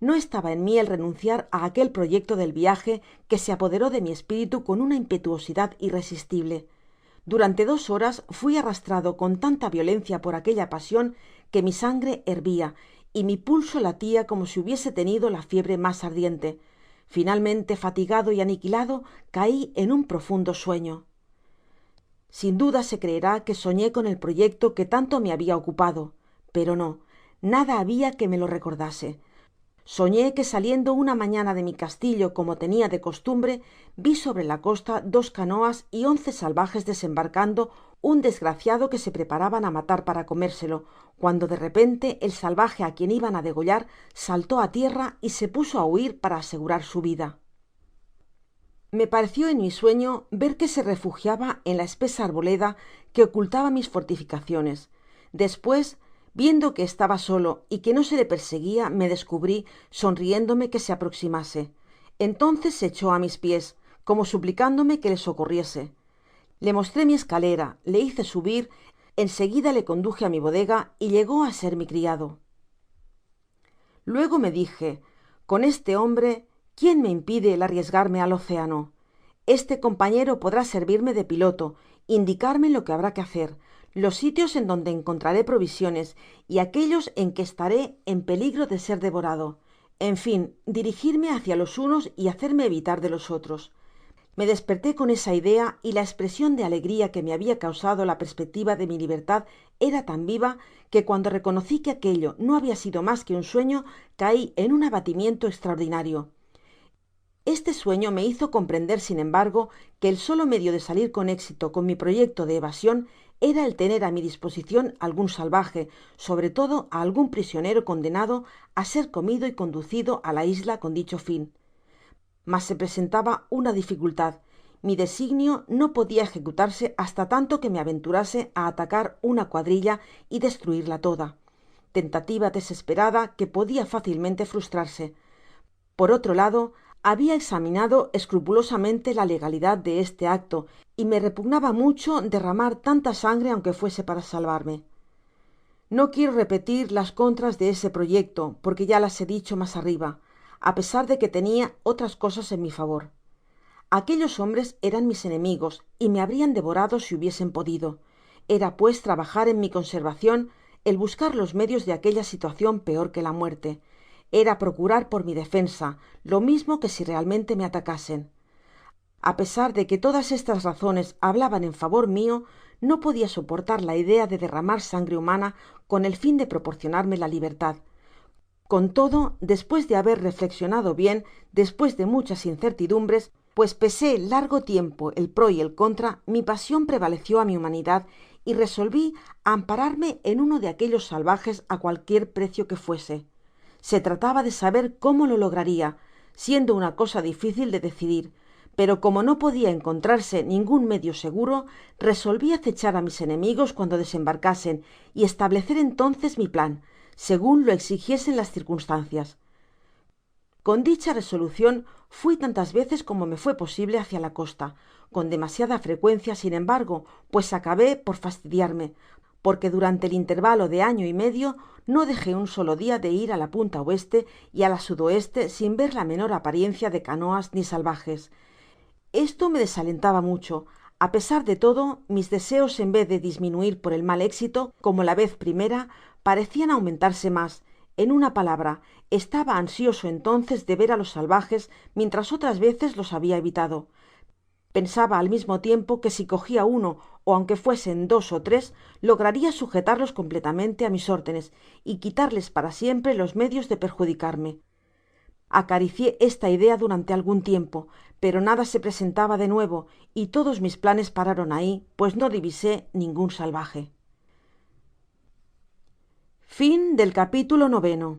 No estaba en mí el renunciar á aquel proyecto del viaje que se apoderó de mi espíritu con una impetuosidad irresistible. Durante 2 horas fui arrastrado con tanta violencia por aquella pasion que mi sangre hervia y mi pulso latia como si hubiese tenido la fiebre mas ardiente. Finalmente, fatigado y aniquilado, cai en un profundo sueño. Sin duda se creerá que soñé con el proyecto que tanto me había ocupado, pero no, nada había que me lo recordase. Soñé que saliendo una mañana de mi castillo como tenia de costumbre, vi sobre la costa 2 canoas y 11 salvajes desembarcando un desgraciado que se preparaban a matar para comérselo, cuando de repente el salvaje a quien iban a degollar saltó a tierra y se puso a huir para asegurar su vida. Me pareció en mi sueño ver que se refugiaba en la espesa arboleda que ocultaba mis fortificaciones. Después, viendo que estaba solo y que no se le perseguía, me descubrí, sonriéndome, que se aproximase. Entonces se echó a mis pies, como suplicándome que le socorriese. Le mostré mi escalera, le hice subir, enseguida le conduje a mi bodega y llegó a ser mi criado. Luego me dije, con este hombre, ¿quién me impide el arriesgarme al océano? Este compañero podrá servirme de piloto, indicarme lo que habrá que hacer, los sitios en donde encontraré provisiones y aquellos en que estaré en peligro de ser devorado. En fin, dirigirme hacia los unos y hacerme evitar de los otros. Me desperté con esa idea y la expresión de alegría que me había causado la perspectiva de mi libertad era tan viva que cuando reconocí que aquello no había sido más que un sueño, caí en un abatimiento extraordinario. Este sueño me hizo comprender, sin embargo, que el solo medio de salir con éxito con mi proyecto de evasion era el tener a mi disposicion algun salvaje, sobre todo a algun prisionero condenado a ser comido y conducido a la isla con dicho fin. Mas se presentaba una dificultad. Mi designio no podia ejecutarse hasta tanto que me aventurase a atacar una cuadrilla y destruirla toda, tentativa desesperada que podia fácilmente frustrarse. Por otro lado, habia examinado escrupulosamente la legalidad de este acto y me repugnaba mucho derramar tanta sangre aunque fuese para salvarme. No quiero repetir las contras de ese proyecto, porque ya las he dicho mas arriba, a pesar de que tenia otras cosas en mi favor. Aquellos hombres eran mis enemigos y me habrian devorado si hubiesen podido. Era pues trabajar en mi conservacion, el buscar los medios de aquella situacion peor que la muerte. Era procurar por mi defensa, lo mismo que si realmente me atacasen. A pesar de que todas estas razones hablaban en favor mio, no podia soportar la idea de derramar sangre humana con el fin de proporcionarme la libertad. Con todo, despues de haber reflexionado bien, despues de muchas incertidumbres, pues pesé largo tiempo el pro y el contra, mi pasion prevaleció a mi humanidad y resolví ampararme en uno de aquellos salvajes a cualquier precio que fuese. Se trataba de saber cómo lo lograria, siendo una cosa difícil de decidir, pero como no podia encontrarse ningun medio seguro, resolví acechar a mis enemigos cuando desembarcasen y establecer entonces mi plan, segun lo exigiesen las circunstancias. Con dicha resolucion fui tantas veces como me fué posible hacia la costa, con demasiada frecuencia, sin embargo, pues acabé por fastidiarme, porque durante el intervalo de año y medio no dejé un solo dia de ir á la punta oeste y á la sudoeste sin ver la menor apariencia de canoas ni salvajes. Esto me desalentaba mucho. A pesar de todo, mis deseos, en vez de disminuir por el mal éxito, como la vez primera, parecian aumentarse mas. En una palabra, estaba ansioso entonces de ver á los salvajes, mientras otras veces los habia evitado. Pensaba al mismo tiempo que si cogia uno, o aunque fuesen 2 ó 3, lograria sujetarlos completamente á mis órdenes y quitarles para siempre los medios de perjudicarme. Acaricié esta idea durante algun tiempo, pero nada se presentaba de nuevo y todos mis planes pararon ahi, pues no divisé ningun salvaje. Capítulo 9.